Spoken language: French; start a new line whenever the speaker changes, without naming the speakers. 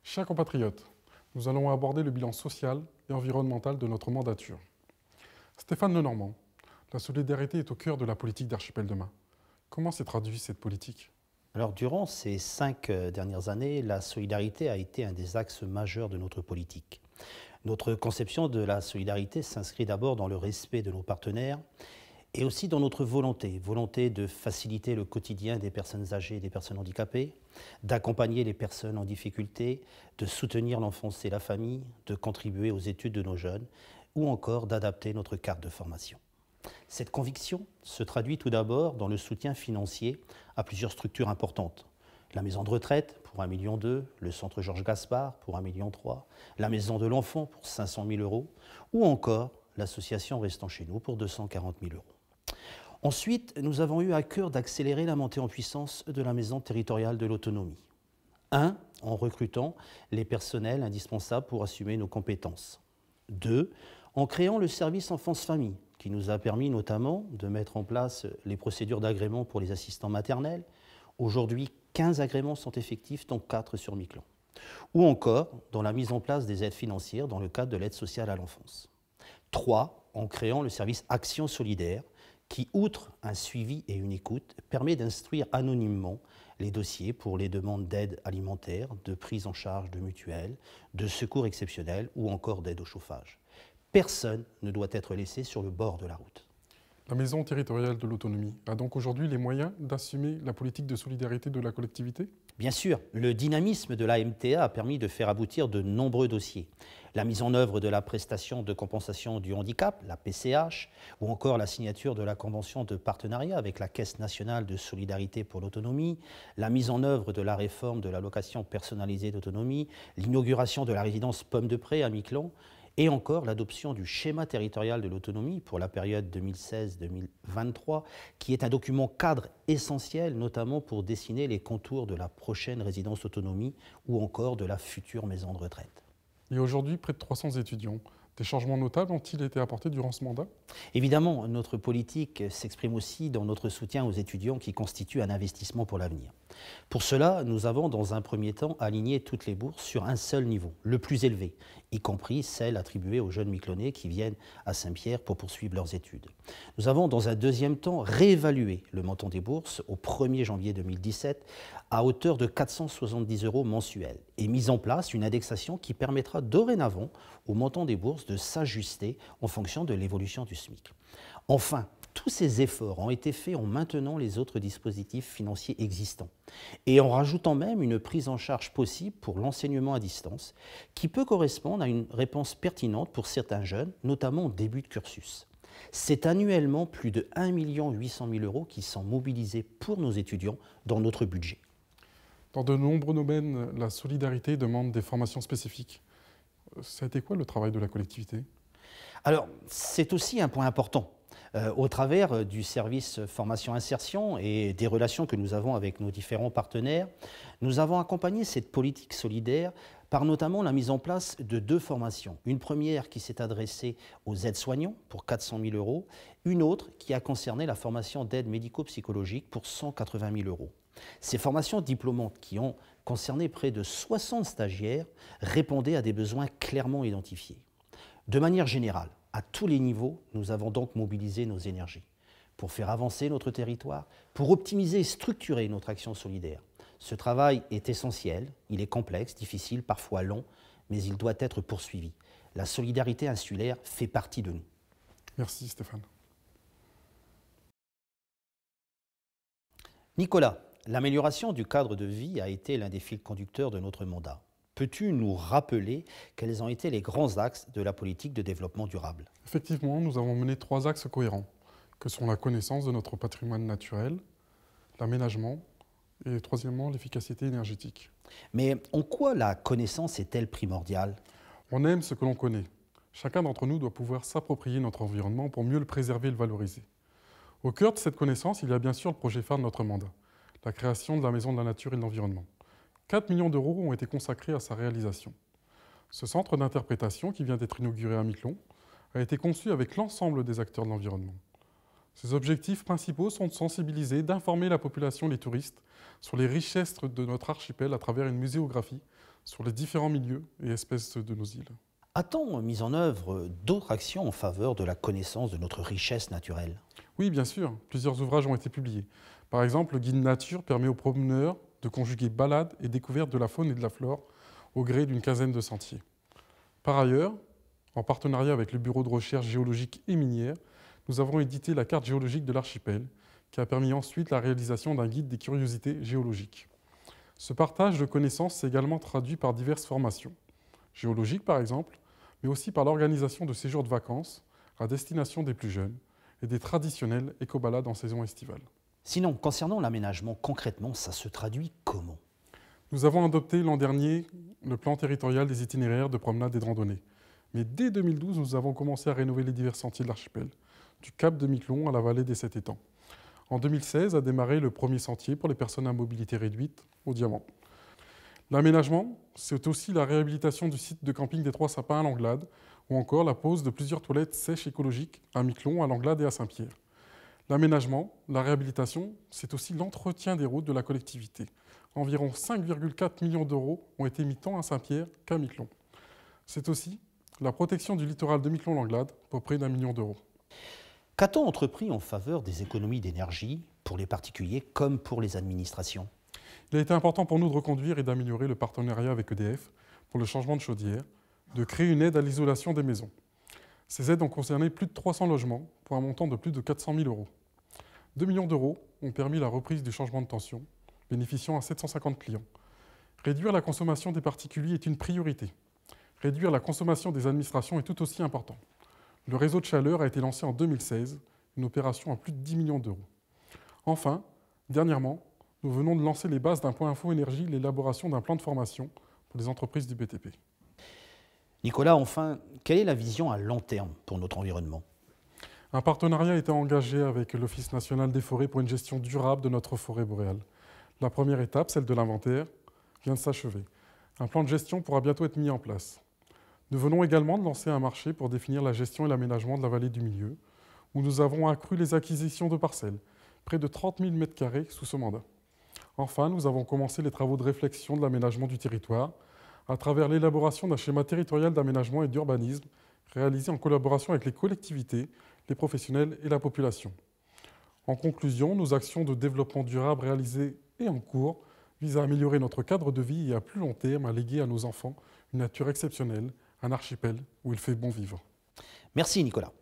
Chers compatriotes, nous allons aborder le bilan social et environnemental de notre mandature. Stéphane Lenormand, la solidarité est au cœur de la politique d'Archipel Demain. Comment s'est traduite cette politique?
Alors, durant ces 5 dernières années, la solidarité a été un des axes majeurs de notre politique. Notre conception de la solidarité s'inscrit d'abord dans le respect de nos partenaires et aussi dans notre volonté de faciliter le quotidien des personnes âgées et des personnes handicapées, d'accompagner les personnes en difficulté, de soutenir l'enfance et la famille, de contribuer aux études de nos jeunes ou encore d'adapter notre carte de formation. Cette conviction se traduit tout d'abord dans le soutien financier à plusieurs structures importantes. La maison de retraite pour 1,2 million, le centre Georges Gaspard pour 1,3 million, la maison de l'enfant pour 500 000 euros ou encore l'association Restons chez nous pour 240 000 euros. Ensuite, nous avons eu à cœur d'accélérer la montée en puissance de la maison territoriale de l'autonomie. En recrutant les personnels indispensables pour assumer nos compétences. 2, en créant le service enfance-famille, qui nous a permis notamment de mettre en place les procédures d'agrément pour les assistants maternels. Aujourd'hui, 15 agréments sont effectifs, dont 4 sur Miquelon. Ou encore dans la mise en place des aides financières dans le cadre de l'aide sociale à l'enfance. 3, en créant le service Action solidaire, qui, outre un suivi et une écoute, permet d'instruire anonymement les dossiers pour les demandes d'aide alimentaire, de prise en charge de mutuelles, de secours exceptionnels ou encore d'aide au chauffage. Personne ne doit être laissé sur le bord de la route.
La maison territoriale de l'autonomie a donc aujourd'hui les moyens d'assumer la politique de solidarité de la collectivité?
Bien sûr, le dynamisme de la MTA a permis de faire aboutir de nombreux dossiers. La mise en œuvre de la prestation de compensation du handicap, la PCH, ou encore la signature de la convention de partenariat avec la Caisse nationale de solidarité pour l'autonomie, la mise en œuvre de la réforme de l'allocation personnalisée d'autonomie, l'inauguration de la résidence Pomme de Pré à Miquelon, et encore l'adoption du schéma territorial de l'autonomie pour la période 2016-2023, qui est un document cadre essentiel, notamment pour dessiner les contours de la prochaine résidence autonomie ou encore de la future maison de retraite.
Il y a aujourd'hui près de 300 étudiants. Des changements notables ont-ils été apportés durant ce mandat?
Évidemment, notre politique s'exprime aussi dans notre soutien aux étudiants qui constitue un investissement pour l'avenir. Pour cela, nous avons dans un premier temps aligné toutes les bourses sur un seul niveau, le plus élevé, y compris celles attribuées aux jeunes Miquelonais qui viennent à Saint-Pierre pour poursuivre leurs études. Nous avons dans un deuxième temps réévalué le montant des bourses au 1er janvier 2017 à hauteur de 470 € mensuels et mis en place une indexation qui permettra dorénavant au montant des bourses de s'ajuster en fonction de l'évolution du SMIC. Enfin, tous ces efforts ont été faits en maintenant les autres dispositifs financiers existants et en rajoutant même une prise en charge possible pour l'enseignement à distance qui peut correspondre à une réponse pertinente pour certains jeunes, notamment au début de cursus. C'est annuellement plus de 1 800 000 € qui sont mobilisés pour nos étudiants dans notre budget.
Dans de nombreux domaines, la solidarité demande des formations spécifiques. Ça a été quoi le travail de la collectivité?
Alors, c'est aussi un point important. Au travers du service formation-insertion et des relations que nous avons avec nos différents partenaires, nous avons accompagné cette politique solidaire par notamment la mise en place de 2 formations. Une première qui s'est adressée aux aides-soignants pour 400 000 €, une autre qui a concerné la formation d'aide médico-psychologique pour 180 000 €. Ces formations diplômantes qui ont concerné près de 60 stagiaires répondaient à des besoins clairement identifiés. De manière générale, à tous les niveaux, nous avons donc mobilisé nos énergies pour faire avancer notre territoire, pour optimiser et structurer notre action solidaire. Ce travail est essentiel, il est complexe, difficile, parfois long, mais il doit être poursuivi. La solidarité insulaire fait partie de nous.
Merci Stéphane.
Nicolas, l'amélioration du cadre de vie a été l'un des fils conducteurs de notre mandat. Peux-tu nous rappeler quels ont été les grands axes de la politique de développement durable?
Effectivement, nous avons mené 3 axes cohérents, que sont la connaissance de notre patrimoine naturel, l'aménagement et troisièmement l'efficacité énergétique.
Mais en quoi la connaissance est-elle primordiale?
On aime ce que l'on connaît. Chacun d'entre nous doit pouvoir s'approprier notre environnement pour mieux le préserver et le valoriser. Au cœur de cette connaissance, il y a bien sûr le projet phare de notre mandat, la création de la Maison de la Nature et de l'Environnement. 4 millions d'euros ont été consacrés à sa réalisation. Ce centre d'interprétation, qui vient d'être inauguré à Miquelon, a été conçu avec l'ensemble des acteurs de l'environnement. Ses objectifs principaux sont de sensibiliser, d'informer la population, les touristes, sur les richesses de notre archipel à travers une muséographie sur les différents milieux et espèces de nos îles.
A-t-on mis en œuvre d'autres actions en faveur de la connaissance de notre richesse naturelle?
Oui, bien sûr, plusieurs ouvrages ont été publiés. Par exemple, le guide nature permet aux promeneurs de conjuguer balade et découverte de la faune et de la flore au gré d'une quinzaine de sentiers. Par ailleurs, en partenariat avec le Bureau de recherche géologique et minière, nous avons édité la carte géologique de l'archipel, qui a permis ensuite la réalisation d'un guide des curiosités géologiques. Ce partage de connaissances s'est également traduit par diverses formations, géologiques par exemple, mais aussi par l'organisation de séjours de vacances à destination des plus jeunes et des traditionnelles éco-balades en saison estivale.
Sinon, concernant l'aménagement, concrètement, ça se traduit comment?
Nous avons adopté l'an dernier le plan territorial des itinéraires de promenade et de randonnée. Mais dès 2012, nous avons commencé à rénover les divers sentiers de l'archipel, du Cap de Miquelon à la vallée des Sept Étangs. En 2016 a démarré le premier sentier pour les personnes à mobilité réduite, au Diamant. L'aménagement, c'est aussi la réhabilitation du site de camping des Trois Sapins à l'Anglade, ou encore la pose de plusieurs toilettes sèches écologiques à Miquelon, à l'Anglade et à Saint-Pierre. L'aménagement, la réhabilitation, c'est aussi l'entretien des routes de la collectivité. Environ 5,4 millions d'euros ont été mis tant à Saint-Pierre qu'à Miquelon. C'est aussi la protection du littoral de Miquelon-l'Anglade pour près d'1 million d'euros.
Qu'a-t-on entrepris en faveur des économies d'énergie pour les particuliers comme pour les administrations?
Il a été important pour nous de reconduire et d'améliorer le partenariat avec EDF pour le changement de chaudière, de créer une aide à l'isolation des maisons. Ces aides ont concerné plus de 300 logements pour un montant de plus de 400 000 euros. 2 millions d'euros ont permis la reprise du changement de tension, bénéficiant à 750 clients. Réduire la consommation des particuliers est une priorité. Réduire la consommation des administrations est tout aussi important. Le réseau de chaleur a été lancé en 2016, une opération à plus de 10 millions d'euros. Enfin, dernièrement, nous venons de lancer les bases d'un point info énergie, l'élaboration d'un plan de formation pour les entreprises du BTP.
Nicolas, enfin, quelle est la vision à long terme pour notre environnement?
Un partenariat a été engagé avec l'Office national des forêts pour une gestion durable de notre forêt boréale. La première étape, celle de l'inventaire, vient de s'achever. Un plan de gestion pourra bientôt être mis en place. Nous venons également de lancer un marché pour définir la gestion et l'aménagement de la vallée du Milieu, où nous avons accru les acquisitions de parcelles, près de 30 000 m² sous ce mandat. Enfin, nous avons commencé les travaux de réflexion de l'aménagement du territoire à travers l'élaboration d'un schéma territorial d'aménagement et d'urbanisme réalisé en collaboration avec les collectivités, les professionnels et la population. En conclusion, nos actions de développement durable réalisées et en cours visent à améliorer notre cadre de vie et à plus long terme à léguer à nos enfants une nature exceptionnelle, un archipel où il fait bon vivre.
Merci Nicolas.